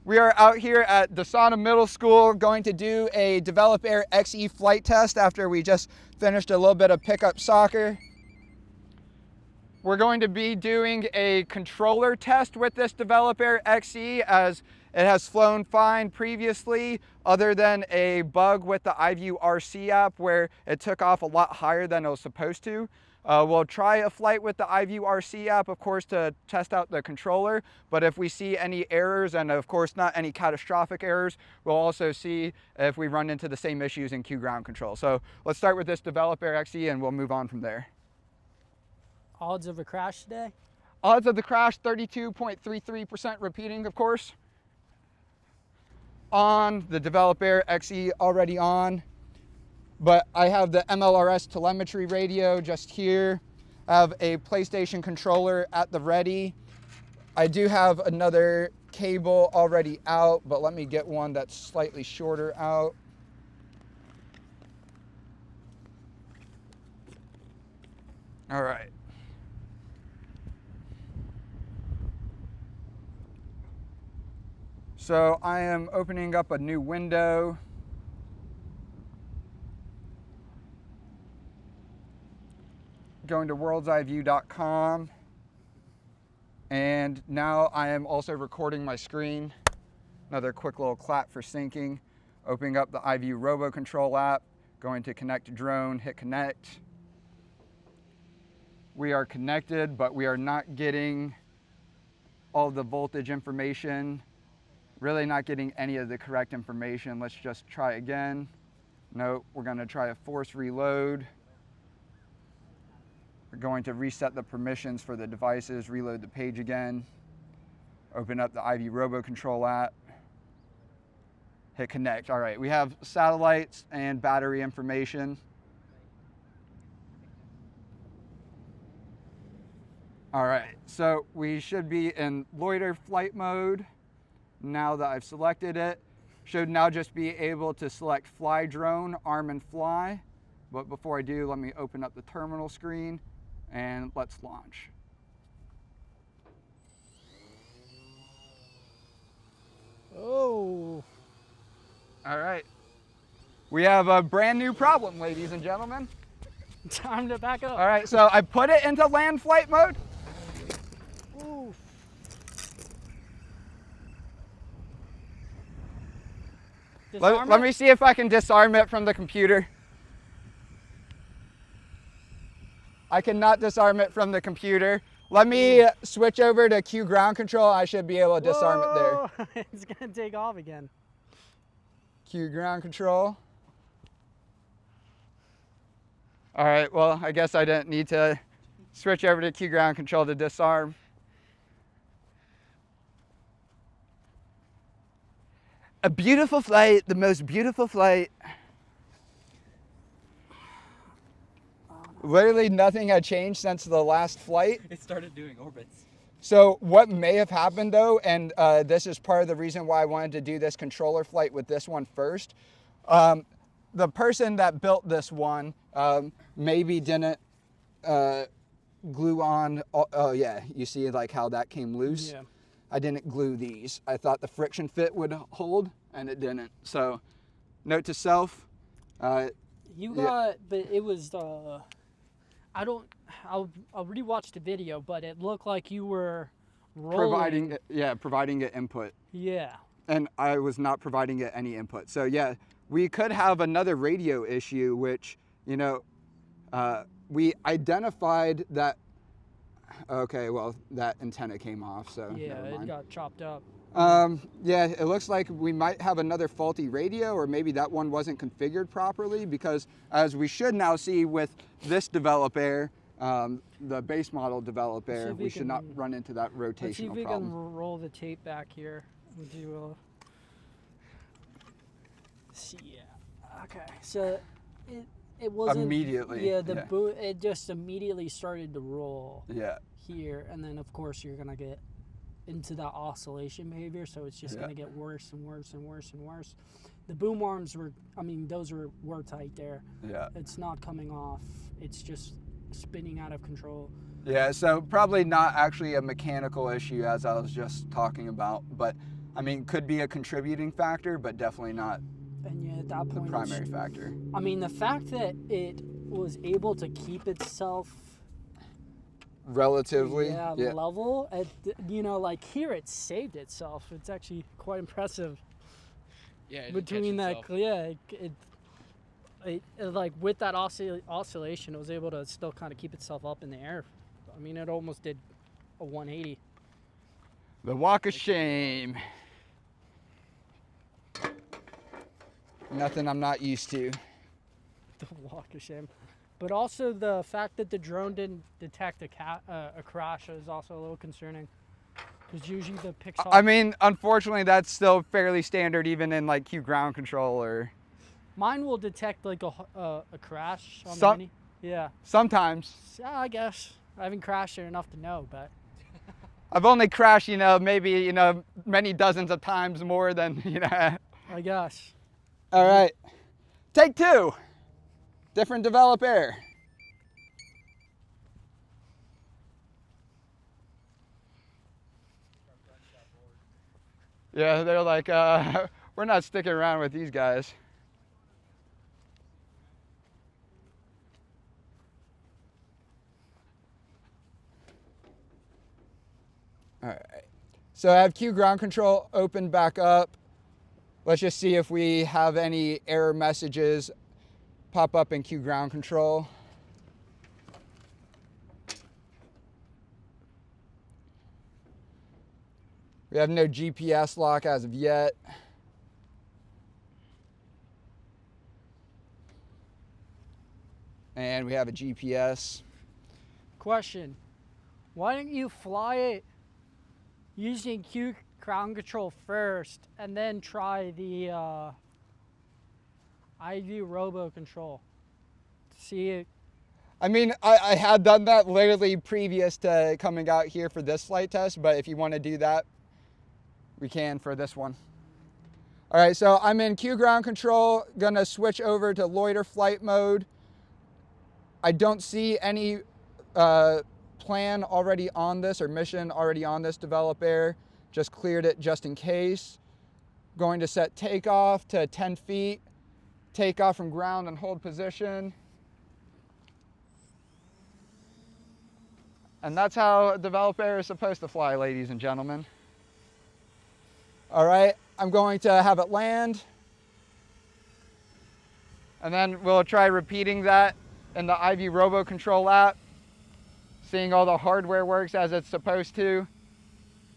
We are out here at Desana Middle School going to do a Develop Air XE flight test after we just finished a little bit of pickup soccer. We're going to be doing a controller test with this Develop Air XE as it has flown fine previously, other than a bug with the iVue RC app where it took off a lot higher than it was supposed to. We'll try a flight with the iVue RC app, of course, to test out the controller, but if we see any errors, and of course not any catastrophic errors, we'll also see if we run into the same issues in QGroundControl. So let's start with this Develop Air XE and we'll move on from there. Odds of a crash today? Odds of the crash, 32.33% repeating, of course. On the Develop Air XE already on, but I have the mLRS telemetry radio just here. I have a PlayStation controller at the ready. I do have another cable already out, but let me get one that's slightly shorter out. All right. So I am opening up a new window. Going to worldsiVue.com. And now I am also recording my screen. Another quick little clap for syncing. Opening up the iVue RoboControl app. Going to connect to drone, hit connect. We are connected, but we are not getting all the voltage information. Really not getting any of the correct information. Let's just try again. No, we're going to try a force reload. We're going to reset the permissions for the devices, reload the page again. Open up the iVue RoboControl app. Hit connect. All right, we have satellites and battery information. All right, so we should be in loiter flight mode. Now that I've selected it, should now just be able to select fly drone, arm and fly. But before I do, let me open up the terminal screen and let's launch. Oh. All right. We have a brand new problem, ladies and gentlemen. Time to back up. All right, so I put it into land flight mode. Ooh. Let me see if I can disarm it from the computer. I cannot disarm it from the computer. Let me switch over to QGroundControl. I should be able to disarm it there. It's gonna take off again. QGroundControl. All right, well, I guess I didn't need to switch over to QGroundControl to disarm. A beautiful flight, the most beautiful flight. Literally nothing had changed since the last flight. It started doing orbits. So what may have happened though, and this is part of the reason why I wanted to do this controller flight with this one first. The person that built this one maybe didn't glue on, oh yeah, you see like how that came loose? Yeah. I didn't glue these. I thought the friction fit would hold, and it didn't. So, note to self. You got, but it was, I'll rewatch the video, but it looked like you were rolling. Providing it input. Yeah. And I was not providing it any input. So yeah, we could have another radio issue, which, you know, we identified that. Okay, well, that antenna came off, so Yeah, never mind. it got chopped up. Yeah, it looks like we might have another faulty radio, or maybe that one wasn't configured properly, because as we should now see with this Develop Air, the base model Develop Air, we should not run into that rotational problem. Let's see if we can roll the tape back here. We'll do see, yeah. Okay, so it wasn't immediately. Yeah, it just immediately started to roll. Yeah. Here, and then of course you're gonna get into that oscillation behavior, so it's just gonna get worse and worse and worse and worse. The boom arms were, I mean, those were tight there. Yeah. It's not coming off. It's just spinning out of control. Yeah, so probably not actually a mechanical issue as I was just talking about, but I mean, could be a contributing factor, but definitely not And yeah, at that the point, primary factor. I mean, the fact that it was able to keep itself Relatively, level, you know, like here it saved itself. It's actually quite impressive. Yeah, it Between that, itself. yeah, it like with that oscillation, it was able to still kind of keep itself up in the air. I mean, it almost did a 180. The walk of shame. Nothing I'm not used to. The walk of shame. But also the fact that the drone didn't detect a crash is also a little concerning. Because usually the pixel... I mean, unfortunately, that's still fairly standard even in like QGroundControl or... Mine will detect like a crash on Some- the Mini. Yeah. Sometimes. Yeah, I guess. I haven't crashed there enough to know, but... I've only crashed, you know, maybe, you know, many dozens of times more than, you know. I guess. All right. Take two. Different developer. Yeah, they're like, we're not sticking around with these guys. All right. So I have QGroundControl open back up. Let's just see if we have any error messages pop up in QGroundControl. We have no GPS lock as of yet. And we have a GPS. Question. Why don't you fly it using QGroundControl first and then try the iVue RoboControl? See it. I mean, I had done that literally previous to coming out here for this flight test, but if you want to do that, we can for this one. All right, so I'm in QGroundControl, gonna switch over to loiter flight mode. I don't see any plan already on this or mission already on this develop air. Just cleared it just in case. Going to set takeoff to 10 feet. Takeoff from ground and hold position. And that's how a develop air is supposed to fly, ladies and gentlemen. All right, I'm going to have it land. And then we'll try repeating that in the iVue RoboControl app, seeing all the hardware works as it's supposed to.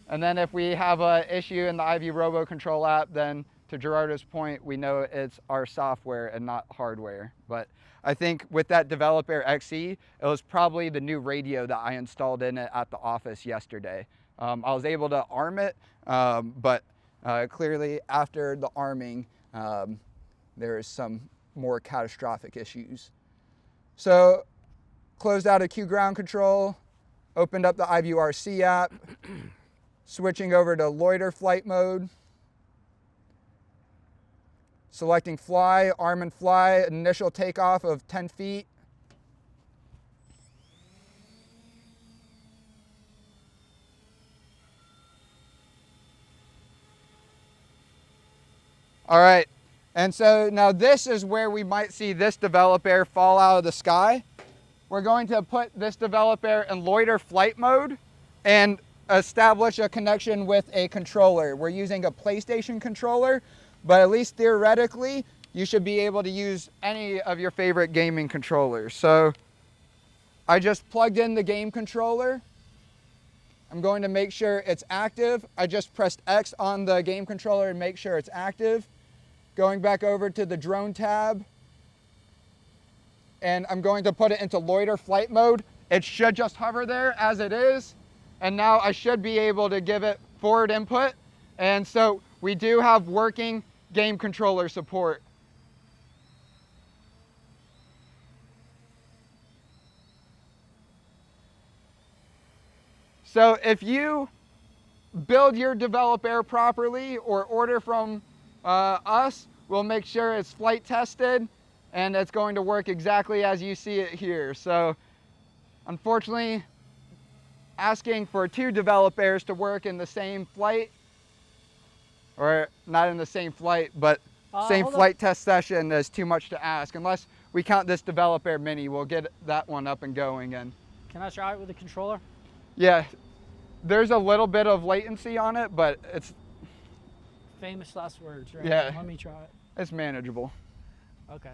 And then if we have an issue in the iVue RoboControl app, then to Gerardo's point, we know it's our software and not hardware. But I think with that Develop Air XE, it was probably the new radio that I installed in it at the office yesterday. I was able to arm it, but clearly after the arming, there is some more catastrophic issues. So closed out of QGroundControl, opened up the iVue RC app, switching over to loiter flight mode, selecting fly, arm and fly, initial takeoff of 10 feet. All right, and so now this is where we might see this develop air fall out of the sky. We're going to put this develop air in loiter flight mode and establish a connection with a controller. We're using a PlayStation controller, but at least theoretically, you should be able to use any of your favorite gaming controllers. So I just plugged in the game controller. I'm going to make sure it's active. I just pressed X on the game controller and make sure it's active. Going back over to the drone tab, and I'm going to put it into loiter flight mode. It should just hover there as it is. And now I should be able to give it forward input. And so we do have working game controller support. So if you build your develop air properly or order from us, we'll make sure it's flight tested and it's going to work exactly as you see it here. So unfortunately, asking for two develop airs to work in the same flight or not in the same flight, but same hold flight test session is too much to ask. Unless we count this Develop Air Mini, we'll get that one up and going. And Can I try it with the controller? yeah, there's a little bit of latency on it, but it's Famous last words, right? Yeah. Let me try it. it's manageable. Okay.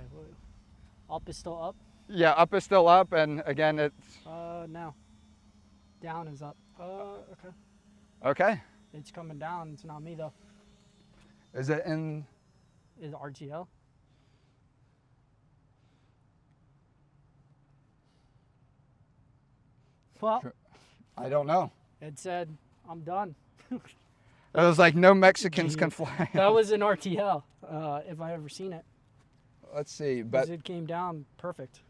Up is still up? Yeah, up is still up, and again, it's Now. Down is up. Okay. okay. It's coming down. It's not me, though. Is it in? Is it RTL? Well, I don't know. it said, I'm done. It was like no Mexicans can fly. That was an RTL, if I ever seen it. Let's see, 'Cause but it came down perfect.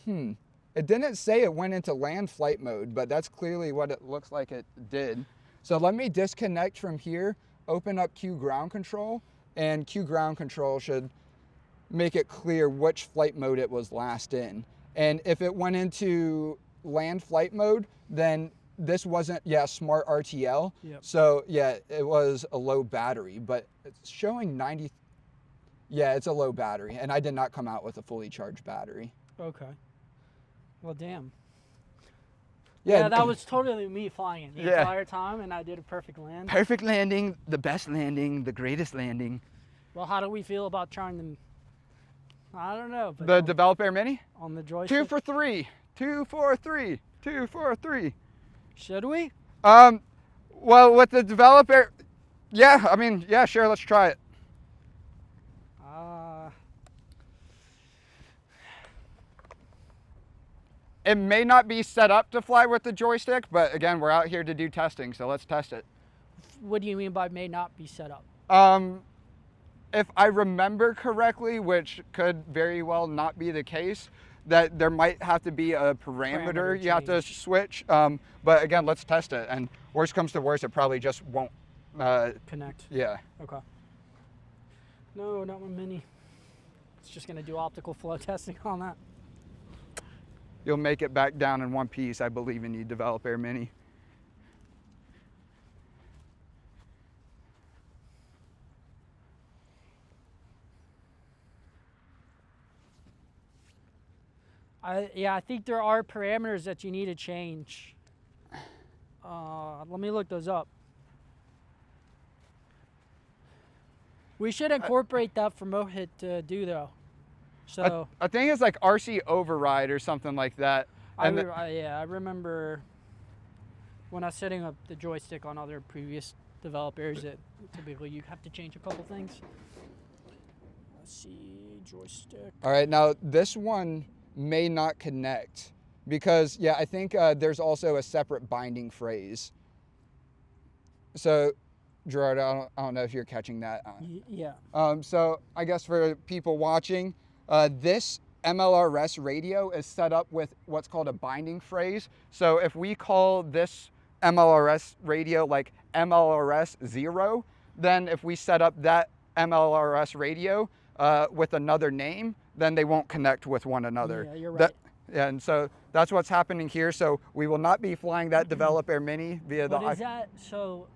it didn't say it went into land flight mode, but that's clearly what it looks like it did. So let me disconnect from here, open up QGroundControl, and QGroundControl should make it clear which flight mode it was last in. And if it went into land flight mode, then this wasn't, smart RTL. Yep. So yeah, it was a low battery, but it's showing 90. Yeah, it's a low battery, and I did not come out with a fully charged battery. Okay. Well, damn. Yeah, Yeah, that was totally me flying it the Yeah. entire time, and I did a perfect land. perfect landing, the best landing, the greatest landing. Well, how do we feel about trying them? I don't know. But The Develop Air Mini? on the joystick, 2 for 3. 2 for 3. 2 for 3. should we? Well, with the Develop Air, yeah, I mean, yeah, sure, let's try it. It may not be set up to fly with the joystick, but again, we're out here to do testing, so let's test it. What do you mean by may not be set up? If I remember correctly, which could very well not be the case, that there might have to be a parameter you have to change. switch. But again, let's test it. And worst comes to worst, it probably just won't. Connect. Yeah. Okay. No, not my Mini. It's just gonna do optical flow testing on that. You'll make it back down in one piece. I believe in you, Develop Air Mini. I think there are parameters that you need to change. Let me look those up. We should incorporate that for Mohit to do though. So I think it's like RC override or something like that. I And remember when I was setting up the joystick on other previous developers that typically you have to change a couple things. Let's see, joystick. all right, now this one may not connect because, yeah, I think there's also a separate binding phrase. So, Gerardo, I don't know if you're catching that. Yeah. So I guess for people watching, this mLRS radio is set up with what's called a binding phrase. So if we call this mLRS radio like mLRS 0, then if we set up that mLRS radio with another name, then they won't connect with one another. Yeah, you're right. And so that's what's happening here. So we will not be flying that Develop Air Mini via the... What is that? So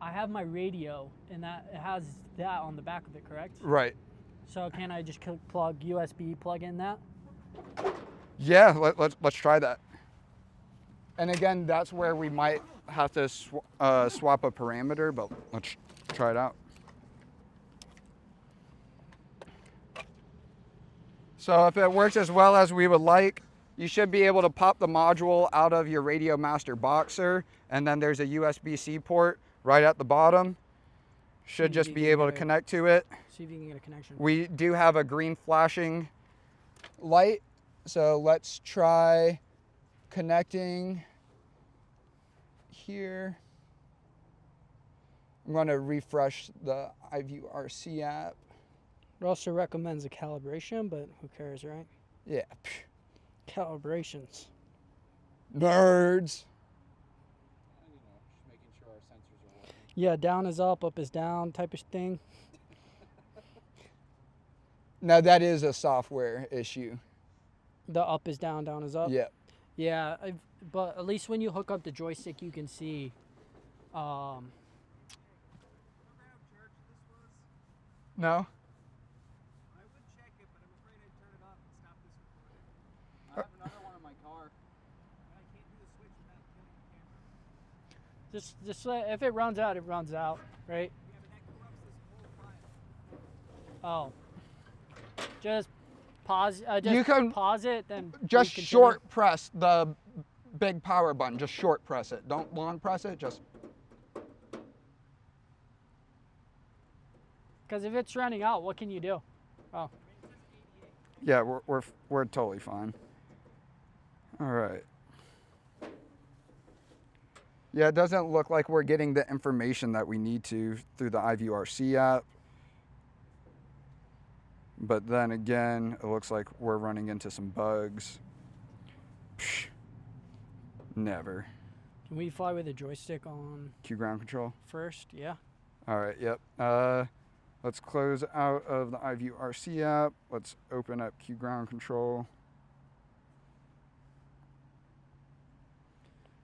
I have my radio and that it has that on the back of it, correct? Right. So can I just plug USB plug in that? Yeah, let's try that. And again, that's where we might have to swap a parameter, but let's try it out. So if it works as well as we would like, you should be able to pop the module out of your Radio Master Boxer, and then there's a USB-C port right at the bottom. Should just be able to connect to it. See if you can get a connection. We do have a green flashing light, so let's try connecting here. I'm going to refresh the iVue RC app. It also recommends a calibration, but who cares, right? Yeah. Calibrations. Nerds. Just making sure our sensors are working. Yeah, down is up is down type of thing. Now that is a software issue. The up is down, down is up. Yeah. Yeah, but at least when you hook up the joystick, you can see No? I would check it, but I'm afraid I'd turn it off and stop this recording. I have another one in my car. I can't do the switch without killing the camera. Just if it runs out, it runs out, right? Yeah, but that corrupts this whole file. Oh. Just pause. Just You can pause it, then Just continue. short press the big power button. Just short press it. Don't long press it. Just. Because if it's running out, what can you do? Oh. Yeah, we're totally fine. All right. Yeah, it doesn't look like we're getting the information that we need to through the iVue RC app. But then again, it looks like we're running into some bugs. Psh, never. Can we fly with a joystick on QGroundControl. first? Yeah. All right, yep. Let's close out of the iVue RC app. Let's open up QGroundControl.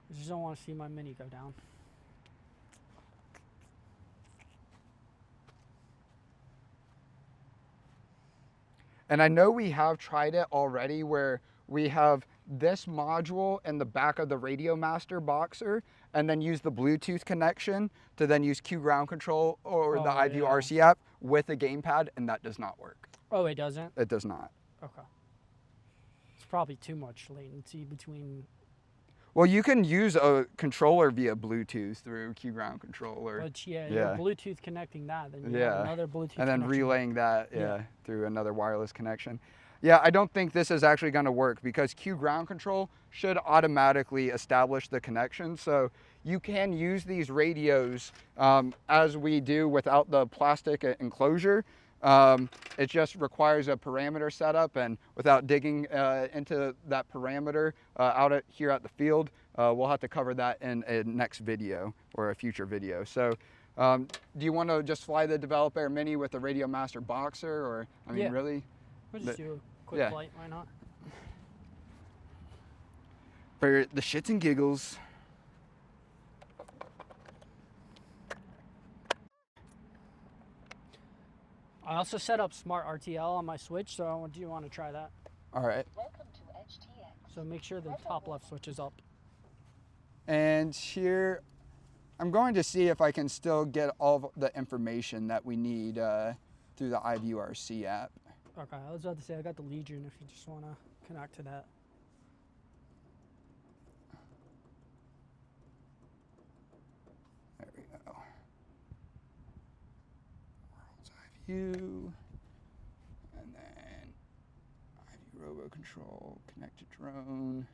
I just don't want to see my mini go down. And I know we have tried it already where we have this module in the back of the Radio Master Boxer and then use the Bluetooth connection to then use QGroundControl or the iVue yeah. RC app with a gamepad, and that does not work. Oh, it doesn't? It does not. Okay. It's probably too much latency between. Well, you can use a controller via Bluetooth through QGroundControl or But yeah, yeah. you're Bluetooth connecting that, then you have Yeah. another Bluetooth and then connection. relaying that Yeah. through another wireless connection. Yeah, I don't think this is actually going to work because QGroundControl should automatically establish the connection. So you can use these radios as we do without the plastic enclosure. It just requires a parameter setup, and without digging into that parameter here at the field, we'll have to cover that in a next video or a future video. So do you want to just fly the Develop Air Mini with the Radio Master Boxer, or, I mean, Yeah. really? We'll just do a quick yeah. flight, why not? For the shits and giggles. I also set up Smart RTL on my Switch, so do you want to try that? All right. Welcome to HTX. So make sure the top left switch is up. And here, I'm going to see if I can still get all of the information that we need through the iVue RC app. Okay, I was about to say I got the Legion if you just want to connect to that. There we go. World's iVue. And then iVue RoboControl, connected drone.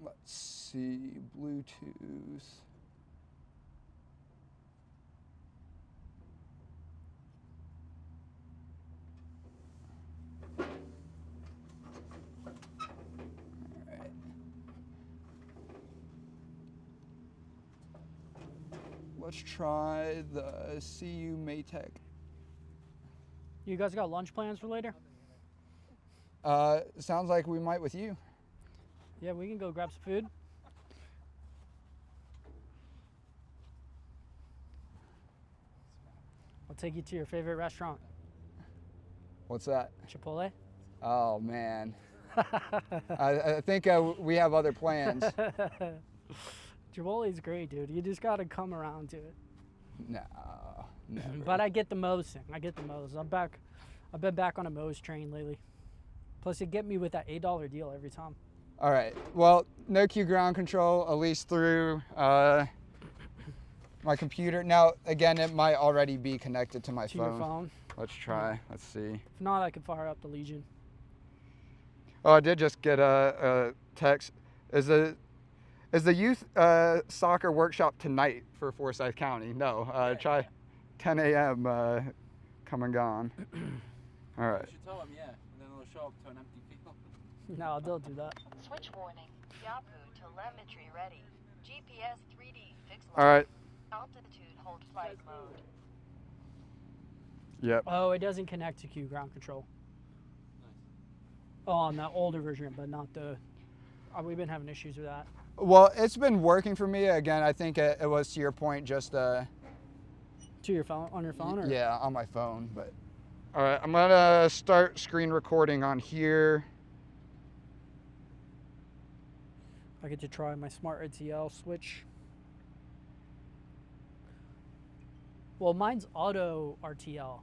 Let's see, Bluetooth. Alright. Let's try the CU Matek. You guys got lunch plans for later? Sounds like we might with you. Yeah, we can go grab some food. I'll take you to your favorite restaurant. What's that? Chipotle? Oh man. I think we have other plans. Chipotle's great, dude. You just gotta come around to it. No, never. But I get the Moe's thing. I get the Moe's. I've been back on a Moe's train lately. Plus, it get me with that $8 deal every time. All right. Well, no QGroundControl, at least through my computer. Now, again, it might already be connected to my To phone. your phone. Let's try. Let's see. If not, I can fire up the Legion. Oh, I did just get a text. Is the youth soccer workshop tonight for Forsyth County? No. Try 10 a.m. Come and gone. All right. You should tell them, yeah, and then it'll show up to an empty field. No, they'll do that. Switch warning. Yahoo telemetry ready. GPS 3D fixed. All right. Altitude hold flight mode. Yep. Oh, it doesn't connect to QGroundControl. Nice. Oh, on that older version, but not the. We've been having issues with that. Well, it's been working for me. Again, I think it was, to your point, just To your phone, on your phone? Or? yeah, on my phone. But all right, I'm gonna start screen recording on here. I get to try my smart RTL switch. Well, mine's auto RTL.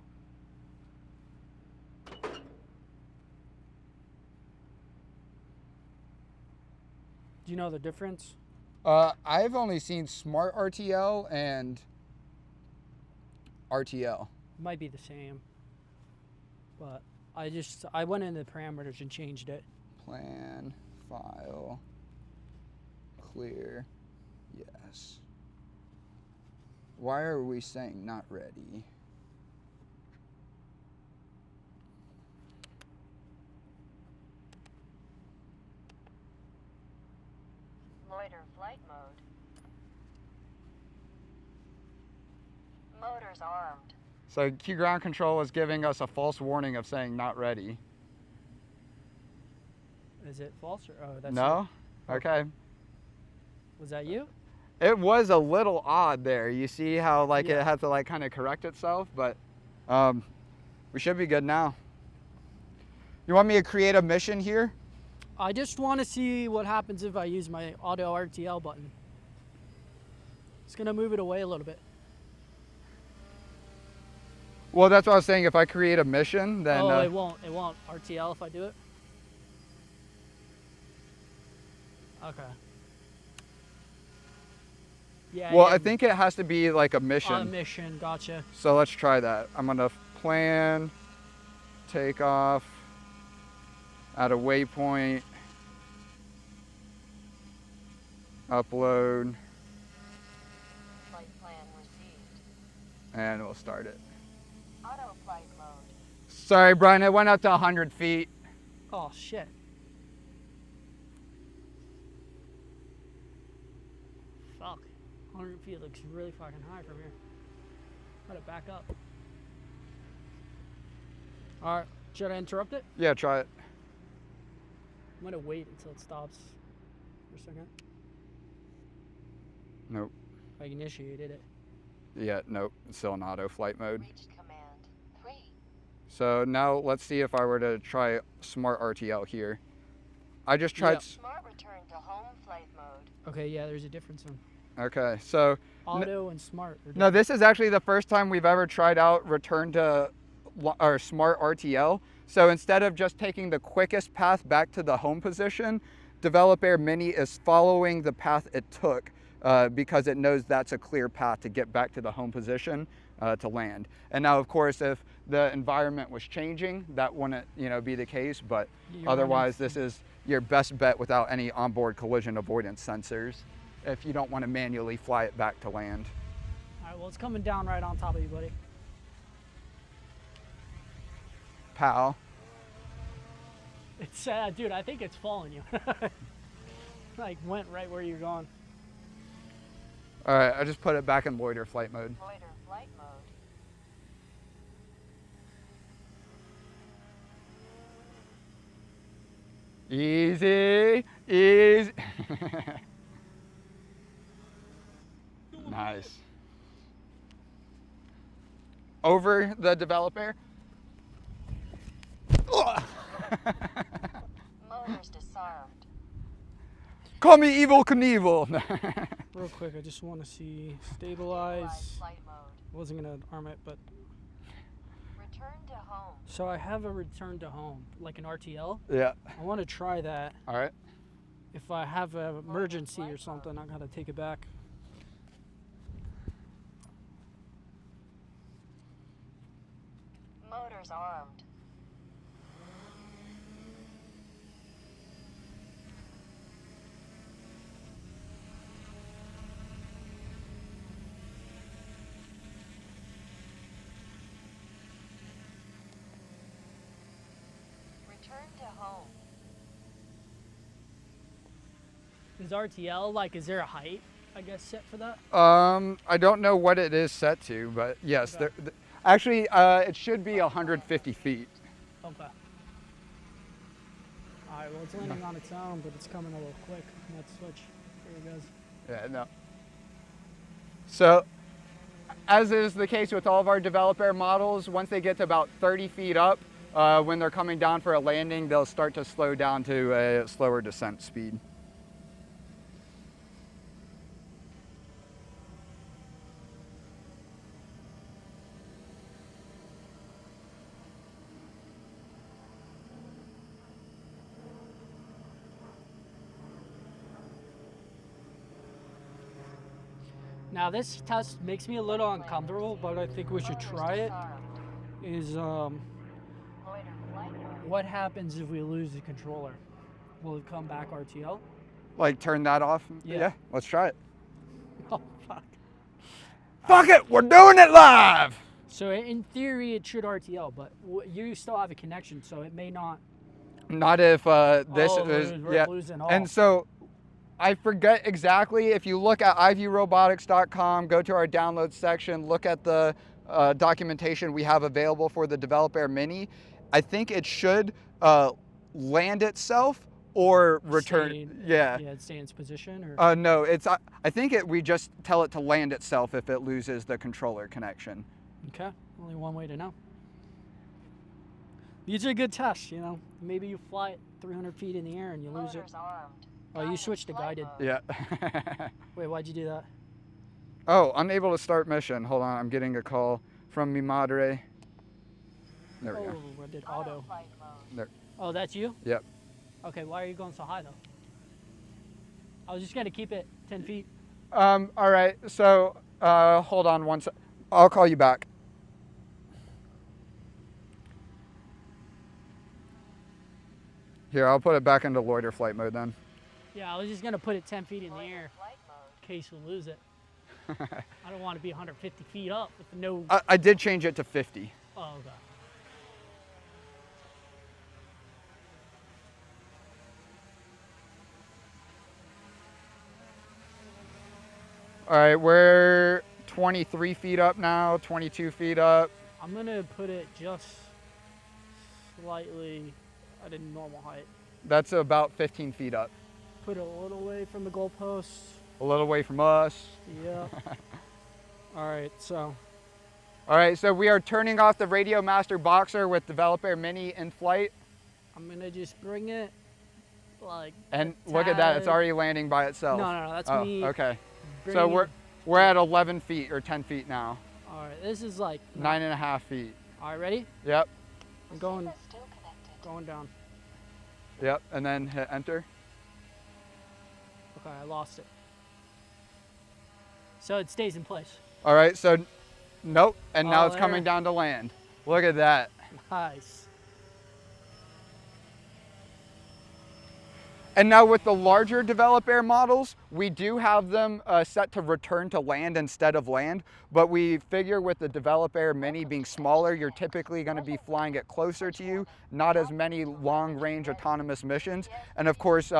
Do you know the difference? I've only seen smart RTL and RTL. It might be the same. But I went into the parameters and changed it. Plan, file, clear, yes. Why are we saying not ready? Loiter flight mode. Motors armed. So QGroundControl is giving us a false warning of saying not ready. Is it false or that's No? Okay. Was that you? It was a little odd there. You see how like Yeah. it had to like kind of correct itself, but we should be good now. You want me to create a mission here? I just want to see what happens if I use my auto RTL button. It's gonna move it away a little bit. Well, that's what I was saying. If I create a mission, then Oh, it won't RTL if I do it? Okay. Yeah. well, yeah, I think it has to be like a mission. on a mission, gotcha. So let's try that. I'm gonna plan, take off, at a waypoint, upload, Flight plan received. and we'll start it. Auto flight mode. Sorry, Brian, it went up to 100 feet. Oh shit. Fuck. 100 feet looks really fucking high from here. Let it back up. Alright, should I interrupt it? Yeah, try it. I'm gonna wait until it stops for a second. Nope. I initiated it. Yeah, nope. It's still in auto flight mode. Reached command 3. So now let's see if I were to try smart RTL here. I just tried. Yeah. Smart return to home flight mode. Okay, yeah, there's a difference in Okay, so auto and smart. Are no, this is actually the first time we've ever tried out return to or smart RTL. So instead of just taking the quickest path back to the home position, Develop Air Mini is following the path it took because it knows that's a clear path to get back to the home position to land. And now, of course, if the environment was changing, that wouldn't, be the case. But You're otherwise, this is your best bet without any onboard collision avoidance sensors if you don't want to manually fly it back to land. Alright, well, it's coming down right on top of you, buddy. Pal. It's dude, I think it's following you. Like went right where you're going. All right, I just put it back in loiter flight mode. Loiter flight mode. Easy, easy. Nice. Over the Develop Air. Motors disarmed. Call me Evil Knievel. Real quick, I just want to see Stabilize stabilize. flight mode. Wasn't gonna arm it, but Return to home. so I have a return to home, like an RTL. Yeah. I want to try that. All right. If I have an emergency or something, I gotta take it back. Motors armed. Return to home. Is RTL like? Is there a height? I guess set for that. I don't know what it is set to, but yes, Okay. actually, it should be 150 feet. Okay. All right. Well, it's landing on its own, but it's coming a little quick. Let's switch. There it goes. Yeah, no. So, as is the case with all of our developer models, once they get to about 30 feet up, when they're coming down for a landing, they'll start to slow down to a slower descent speed. Now this test makes me a little uncomfortable, but I think we should try it. Is Loiter flight mode. what happens if we lose the controller? Will it come back RTL? Like turn that off? Yeah. Let's try it. Oh fuck. Fuck it, we're doing it live! So in theory it should RTL, but you still have a connection, so it may not. Not if this is, we're losing all. And so, I forget exactly, if you look at iVueRobotics.com, go to our download section, look at the documentation we have available for the Developer Mini, I think it should land itself or return. Yeah, it stay in its position, or No, it's. I think we just tell it to land itself if it loses the controller connection. okay, only one way to know. These are good tests, you know. Maybe you fly it 300 feet in the air and you lose it. Motors armed. Oh, you switched to Flight guided. mode. Yeah. Wait, why'd you do that? Oh, unable to start mission. Hold on, I'm getting a call from mi madre. There we go. Oh, I did auto. Flight mode. There. Oh, that's you? Yep. Okay, why are you going so high though? I was just gonna keep it 10 feet. All right. So hold on one sec. I'll call you back. Here, I'll put it back into loiter flight mode then. Yeah, I was just gonna put it 10 feet in the air Flight mode. in case we lose it. I don't want to be 150 feet up with no. I did change it to 50. Oh, okay. All right, we're 23 feet up now, 22 feet up. I'm gonna put it just slightly at a normal height. That's about 15 feet up. Put it a little away from the goalposts. A little away from us. Yeah. All right, so All right, so we are turning off the Radio Master Boxer with Developer Mini in flight. I'm gonna just bring it like. And a look at that, it's tad- already landing by itself. No, that's Oh, me. okay. So bringing- we're at 11 feet or 10 feet now. All right, this is like. 9.5 feet. All right, ready? Yep, I'm going Receiver still connected. going down. yep, and then hit enter. Okay, I lost it. So it stays in place. All right, so nope, and now Oh, it's coming there. down to land. Look at that. Nice. And now with the larger Developer models, we do have them set to return to land instead of land, but we figure with the Developer Mini being smaller, you're typically gonna be flying it closer to you, not as many long-range autonomous missions. And of course,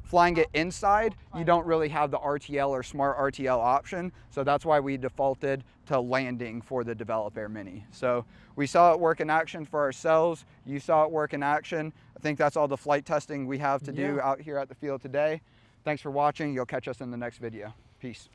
flying it inside, you don't really have the RTL or Smart RTL option, so that's why we defaulted to landing for the Developer Mini. So we saw it work in action for ourselves, you saw it work in action. I think that's all the flight testing we have to do Yeah. out here at the field today. Thanks for watching, you'll catch us in the next video. Peace.